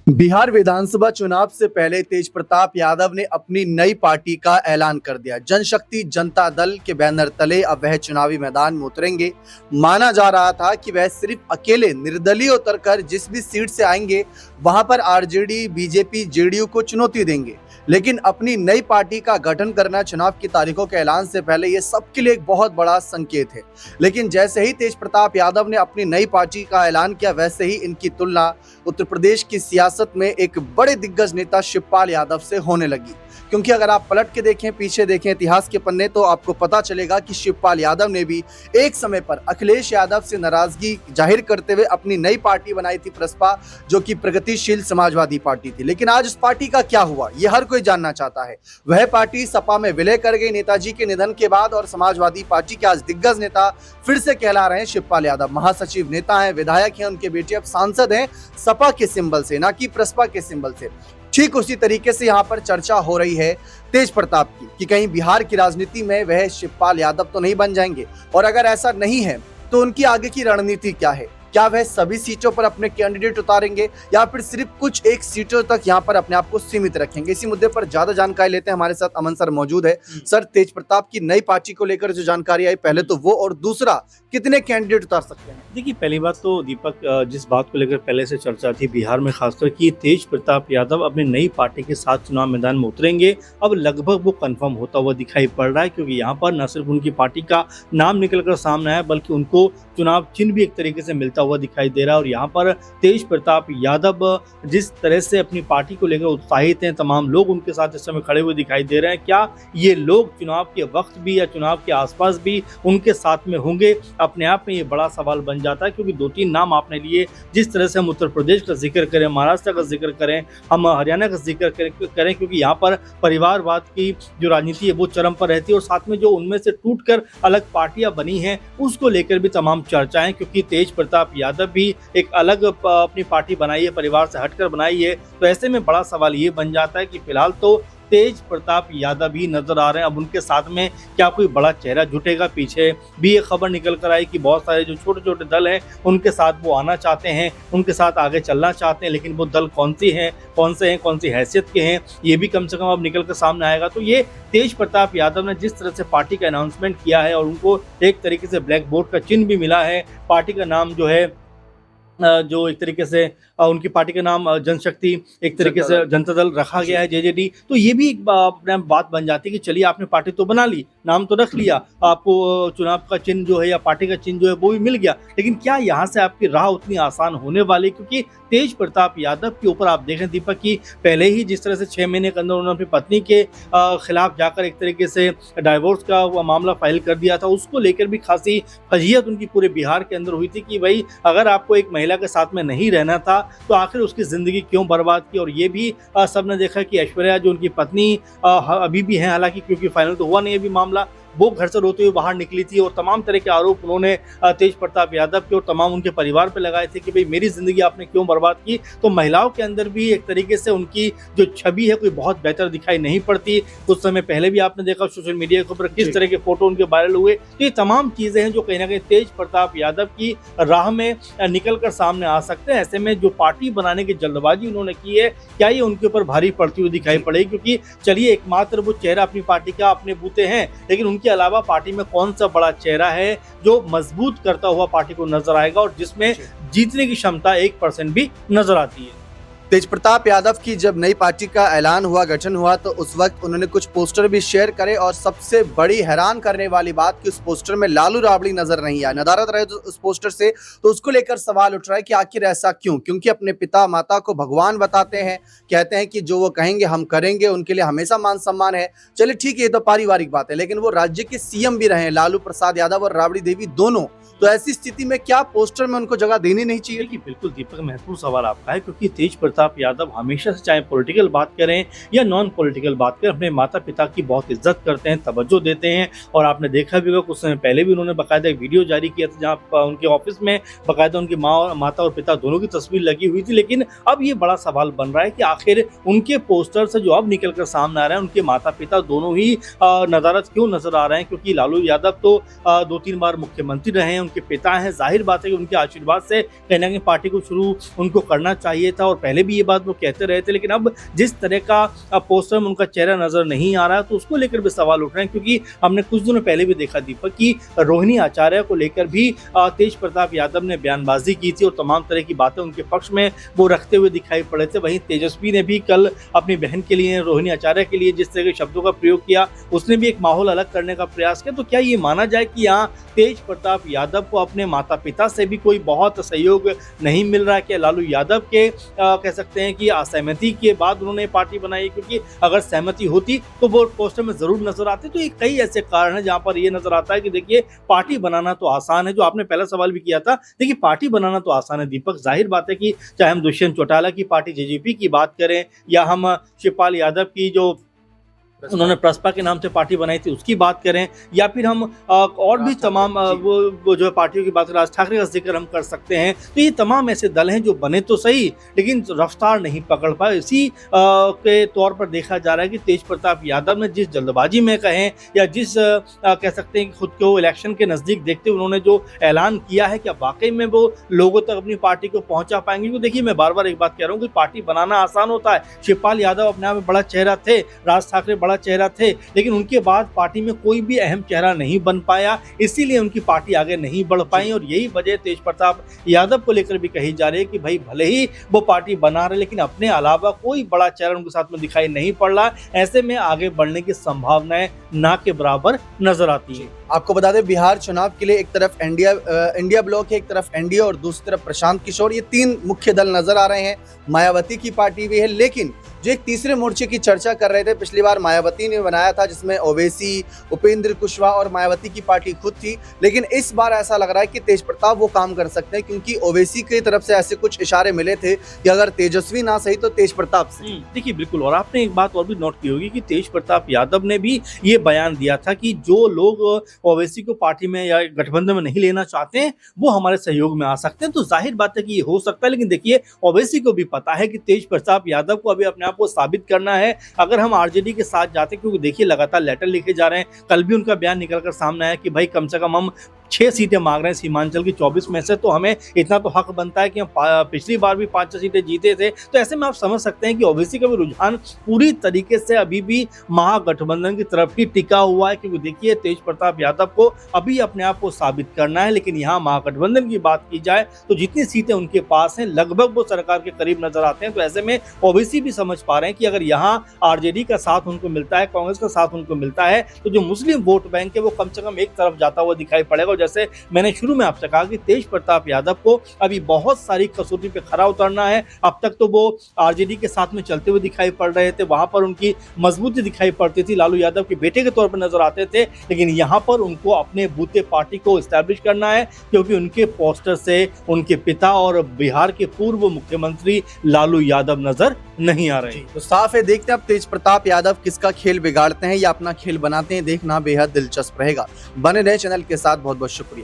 बिहार विधानसभा चुनाव से पहले तेज प्रताप यादव ने अपनी नई पार्टी का ऐलान कर दिया। जनशक्ति जनता दल के बैनर तले अब वह चुनावी मैदान में उतरेंगे। माना जा रहा था कि वह सिर्फ अकेले निर्दलीय उतरकर जिस भी सीट से आएंगे वहां पर आरजेडी, बीजेपी, जेडीयू को चुनौती देंगे, लेकिन अपनी नई पार्टी का गठन करना चुनाव की तारीखों के ऐलान से पहले ये सबके लिए एक बहुत बड़ा संकेत है। लेकिन जैसे ही तेज प्रताप यादव ने अपनी नई पार्टी का ऐलान किया, वैसे ही इनकी तुलना उत्तर प्रदेश की सियासत में एक बड़े दिग्गज नेता शिवपाल यादव से होने लगी। क्योंकि अगर आप पलट के देखें, पीछे देखें इतिहास के पन्ने, तो आपको पता चलेगा कि शिवपाल यादव ने भी एक समय पर अखिलेश यादव से नाराजगी जाहिर करते हुए अपनी नई पार्टी बनाई थी प्रसपा, जो कि प्रगतिशील समाजवादी पार्टी थी। लेकिन आज उस पार्टी का क्या हुआ, ये हर कोई जानना चाहता है। वह पार्टी सपा में विलय कर गई नेताजी के निधन के बाद, और समाजवादी पार्टी के आज दिग्गज नेता फिर से कहला रहे हैं शिवपाल यादव। महासचिव नेता हैं, विधायक हैं, उनके बेटे अब सांसद हैं, सपा के सिंबल से, ना कि प्रसपा के सिंबल से। ठीक उसी तरीके से यहाँ पर चर्चा हो रही है तेज प्रताप की कि कहीं बिहार की राजनीति में वह शिवपाल यादव तो नहीं बन जाएंगे, और अगर ऐसा नहीं है तो उनकी आगे की रणनीति क्या है। क्या वह सभी सीटों पर अपने कैंडिडेट उतारेंगे या फिर सिर्फ कुछ एक सीटों तक यहाँ पर अपने आप को सीमित रखेंगे। इसी मुद्दे पर ज्यादा जानकारी लेते हैं। हमारे साथ अमन सर मौजूद है। सर, तेज प्रताप की नई पार्टी को लेकर जो जानकारी आई, पहले तो वो, और दूसरा कितने कैंडिडेट उतार सकते हैं। देखिए, पहली बात तो दीपक, जिस बात को लेकर पहले से चर्चा थी बिहार में खासकर कि तेज प्रताप यादव अपनी नई पार्टी के साथ चुनाव मैदान में उतरेंगे, अब लगभग वो कंफर्म होता हुआ दिखाई पड़ रहा है। क्योंकि यहाँ पर न सिर्फ उनकी पार्टी का नाम निकलकर सामने आया, बल्कि उनको चुनाव चिन्ह भी एक तरीके से मिलता हुआ दिखाई दे रहा है। और यहाँ पर तेज प्रताप यादव जिस तरह से अपनी पार्टी को लेकर उत्साहित हैं, तमाम लोग उनके साथ इस समय खड़े हुए दिखाई दे रहे हैं। क्या ये लोग चुनाव के वक्त भी या चुनाव के आसपास भी उनके साथ में होंगे, अपने आप में ये बड़ा सवाल बन जाता है। क्योंकि 2-3 नाम आपने लिए, जिस तरह से हम उत्तर प्रदेश का जिक्र करें, महाराष्ट्र का जिक्र करें, हम हरियाणा का जिक्र करें, क्योंकि यहाँ पर परिवारवाद की जो राजनीति है वो चरम पर रहती है। और साथ में जो उनमें से टूटकर अलग पार्टियां बनी हैं, उसको लेकर भी तमाम चर्चाएं, क्योंकि तेज प्रताप यादव भी एक अलग अपनी पार्टी बनाई है, परिवार से हटकर बनाई है। तो ऐसे में बड़ा सवाल ये बन जाता है कि फिलहाल तो तेज प्रताप यादव ही नजर आ रहे हैं। अब उनके साथ में क्या कोई बड़ा चेहरा जुटेगा? पीछे भी एक खबर निकल कर आई कि बहुत सारे जो छोटे छोटे दल हैं उनके साथ वो आना चाहते हैं, उनके साथ आगे चलना चाहते हैं, लेकिन वो दल कौन से हैं, कौन सी हैसियत के हैं, ये भी कम से कम अब निकल कर सामने आएगा। तो ये तेज प्रताप यादव ने जिस तरह से पार्टी का अनाउंसमेंट किया है, और उनको एक तरीके से ब्लैक बोर्ड का चिन्ह भी मिला है, पार्टी का नाम जो है जो एक तरीके से उनकी पार्टी का नाम जनशक्ति, एक तरीके से जनता दल रखा गया है, जेजेडी। तो ये भी एक अपने बात बन जाती है कि चलिए, आपने पार्टी तो बना ली, नाम तो रख लिया, आपको चुनाव का चिन्ह जो है या पार्टी का चिन्ह जो है वो भी मिल गया, लेकिन क्या यहाँ से आपकी राह उतनी आसान होने वाली? क्योंकि तेज प्रताप यादव के ऊपर आप देखें दीपक की पहले ही जिस तरह से 6 महीने के अंदर उन्होंने अपनी पत्नी के खिलाफ जाकर एक तरीके से डाइवोर्स का मामला फाइल कर दिया था, उसको लेकर भी खासी फजीहत उनकी पूरे बिहार के अंदर हुई थी कि भाई, अगर आपको एक महिला के साथ में नहीं रहना था तो आखिर उसकी जिंदगी क्यों बर्बाद की। और ये भी सबने देखा कि ऐश्वर्या जो उनकी पत्नी अभी भी है, हालांकि क्योंकि फाइनल तो हुआ नहीं अभी मामला, वो घर से रोते हुए बाहर निकली थी, और तमाम तरह के आरोप उन्होंने तेज प्रताप यादव के और तमाम उनके परिवार पर लगाए थे कि भाई, मेरी जिंदगी आपने क्यों बर्बाद की। तो महिलाओं के अंदर भी एक तरीके से उनकी जो छवि है कोई बहुत बेहतर दिखाई नहीं पड़ती। कुछ समय पहले भी आपने देखा सोशल मीडिया के ऊपर किस तरह के फोटो उनके वायरल हुए। तो ये तमाम चीजें हैं जो कहीं ना कहीं तेज प्रताप यादव की राह में निकल कर सामने आ सकते हैं। ऐसे में जो पार्टी बनाने की जल्दबाजी उन्होंने की है, क्या ये उनके ऊपर भारी पड़ती हुई दिखाई पड़ेगी? क्योंकि चलिए, एकमात्र वो चेहरा अपनी पार्टी का अपने बूते हैं, लेकिन उनके अलावा पार्टी में कौन सा बड़ा चेहरा है जो मजबूत करता हुआ पार्टी को नजर आएगा और जिसमें जीतने की क्षमता 1% भी नजर आती है? तेज प्रताप यादव की जब नई पार्टी का ऐलान हुआ, गठन हुआ, तो उस वक्त उन्होंने कुछ पोस्टर भी शेयर करे, और सबसे बड़ी हैरान करने वाली बात कि उस पोस्टर में लालू राबड़ी नजर नहीं आया, नदारद रहे उस पोस्टर से। तो उसको लेकर सवाल उठ रहा है कि आखिर ऐसा क्यों? क्योंकि अपने पिता माता को भगवान बताते हैं, कहते हैं कि जो वो कहेंगे हम करेंगे, उनके लिए हमेशा मान सम्मान है। चलिए ठीक है, ये तो पारिवारिक बात है, लेकिन वो राज्य के सीएम भी रहे, लालू प्रसाद यादव और राबड़ी देवी दोनों। तो ऐसी स्थिति में क्या पोस्टर में उनको जगह देनी नहीं चाहिए? बिल्कुल दीपक, महत्वपूर्ण सवाल आपका है, क्योंकि तेज प्रताप यादव हमेशा से, चाहे पॉलिटिकल बात करें या नॉन पॉलिटिकल बात करें, अपने माता पिता की बहुत इज्जत करते हैं, तवज्जो देते हैं। और आपने देखा भी होगा, कुछ समय पहले भी उन्होंने बाकायदा एक वीडियो जारी किया था जहाँ उनके ऑफिस में बाकायदा उनकी माता और पिता दोनों की तस्वीर लगी हुई थी। लेकिन अब ये बड़ा सवाल बन रहा है कि आखिर उनके पोस्टर से जो अब निकल कर सामने आ रहे हैं, उनके माता पिता दोनों ही नदारद क्यों नजर आ रहे हैं? क्योंकि लालू यादव तो 2-3 बार मुख्यमंत्री रहे हैं, उनके पिता हैं, जाहिर बात है कि उनके आशीर्वाद से कहीं ना कहीं पार्टी को शुरू उनको करना चाहिए था। और पहले भी ये बात वो कहते रहे थे, लेकिन अब जिस तरह का पोस्टर में उनका चेहरा नजर नहीं आ रहा है तो उसको लेकर भी सवाल उठ रहे हैं, क्योंकि हमने कुछ दिनों पहले भी देखा दीपक कि रोहिणी आचार्य को लेकर भी तेज प्रताप यादव ने बयानबाजी की थी और तमाम तरह की बातें उनके पक्ष में वो रखते हुए दिखाई पड़े थे। वहीं तेजस्वी ने भी कल अपनी बहन के लिए, रोहिणी आचार्य के लिए जिस तरह के शब्दों का प्रयोग किया, उसने भी एक माहौल अलग करने का प्रयास किया। तो क्या ये माना जाए कि यहाँ तेज प्रताप यादव को अपने माता पिता से भी कोई बहुत सहयोग नहीं मिल रहा है? क्या लालू यादव के कह सकते हैं कि असहमति के बाद उन्होंने पार्टी बनाई? क्योंकि अगर सहमति होती तो वो पोस्टर में जरूर नजर आते। तो ये कई ऐसे कारण हैं जहां पर ये नजर आता है कि देखिए पार्टी बनाना तो आसान है, जो आपने पहला सवाल भी किया था। देखिए पार्टी बनाना तो आसान है दीपक, जाहिर बात है कि चाहे हम दुष्यंत चौटाला की पार्टी जेजेपी की बात करें या हम शिवपाल यादव की जो उन्होंने प्रसपा के नाम से पार्टी बनाई थी उसकी बात करें, या फिर हम और भी तमाम वो जो पार्टियों की बात करें, राज ठाकरे का जिक्र हम कर सकते हैं। तो ये तमाम ऐसे दल हैं जो बने तो सही लेकिन रफ्तार नहीं पकड़ पाए। इसी के तौर पर देखा जा रहा है कि तेज प्रताप यादव ने जिस जल्दबाजी में कहें या जिस कह सकते हैं खुद को इलेक्शन के नज़दीक देखते हुए उन्होंने जो ऐलान किया है, क्या वाकई में वो लोगों तक अपनी पार्टी को पहुंचा पाएंगे? क्योंकि देखिए मैं बार बार एक बात कह रहा हूँ कि पार्टी बनाना आसान होता है। शिवपाल यादव अपने आप में बड़ा चेहरा थे, राज ठाकरे बड़ा चेहरा थे, लेकिन उनके बाद पार्टी में कोई भी अहम चेहरा नहीं बन पाया, इसीलिए उनकी पार्टी आगे नहीं बढ़ पाई। और यही वजह तेज प्रताप यादव को लेकर भी कही जा रही है कि भाई भले ही वो पार्टी बना रहे लेकिन अपने अलावा कोई बड़ा चेहरा उनके साथ में दिखाई नहीं पड़ रहा। ऐसे में आगे बढ़ने की संभावनाएं ना के बराबर नजर आती है। आपको बता दें बिहार चुनाव के लिए एक तरफ इंडिया ब्लॉक है, एक तरफ एनडीए और दूसरी तरफ प्रशांत किशोर, ये तीन मुख्य दल नजर आ रहे हैं। मायावती की पार्टी भी है, लेकिन जो एक तीसरे मोर्चे की चर्चा कर रहे थे, पिछली बार मायावती ने बनाया था जिसमें ओवैसी, उपेंद्र कुशवाहा और मायावती की पार्टी खुद थी, लेकिन इस बार ऐसा लग रहा है कि तेज प्रताप वो काम कर सकते हैं, क्योंकि ओवैसी की तरफ से ऐसे कुछ इशारे मिले थे कि अगर तेजस्वी ना सही तो तेज प्रताप से। देखिए बिल्कुल, और आपने एक बात और भी नोट की होगी कि तेज प्रताप यादव ने भी ये बयान दिया था कि जो लोग ओवैसी को पार्टी में या गठबंधन में नहीं लेना चाहते हैं वो हमारे सहयोग में आ सकते हैं। तो जाहिर बात है कि ये हो सकता है, लेकिन देखिए ओवैसी को भी पता है कि तेज प्रताप यादव को अभी अपने आप को साबित करना है। अगर हम आरजेडी के साथ जाते, क्योंकि देखिए लगातार लेटर लिखे जा रहे हैं, कल भी उनका बयान निकलकर सामने आया कि भाई कम से कम हम 6 सीटें मांग रहे हैं सीमांचल की 24 में से, तो हमें इतना तो हक बनता है कि हम पिछली बार भी 5 सीटें जीते थे। तो ऐसे में आप समझ सकते हैं कि ओवैसी का भी रुझान पूरी तरीके से अभी भी महागठबंधन की तरफ ही टिका हुआ है, क्योंकि देखिए तेज प्रताप यादव को अभी अपने आप को साबित करना है। लेकिन यहाँ महागठबंधन की बात की जाए तो जितनी सीटें उनके पास हैं लगभग वो सरकार के करीब नजर आते हैं। तो ऐसे में ओवैसी भी समझ पा रहे हैं कि अगर यहाँ आरजेडी का साथ उनको मिलता है, कांग्रेस का साथ उनको मिलता है, तो जो मुस्लिम वोट बैंक है वो कम से कम एक तरफ जाता हुआ दिखाई पड़ेगा। जैसे मैंने शुरू में आपसे कहा कि तेज प्रताप यादव को अभी बहुत सारी कसौटी पे खरा उतरना है। अब तक तो वो आरजेडी के साथ में चलते हुए दिखाई पड़ रहे थे, वहां पर उनकी मजबूती दिखाई पड़ती थी, लालू यादव के बेटे के तौर पर नजर आते थे, लेकिन यहाँ पर उनको अपने बूते पार्टी को एस्टैब्लिश करना है, क्योंकि उनके पोस्टर से उनके पिता और बिहार के पूर्व मुख्यमंत्री लालू यादव नजर नहीं आ रहे। तो साफ है, देखते हैं अब तेज प्रताप यादव किसका खेल बिगाड़ते हैं या अपना खेल बनाते हैं, देखना बेहद दिलचस्प रहेगा। बने रहे चैनल के साथ, बहुत बहुत शुक्रिया।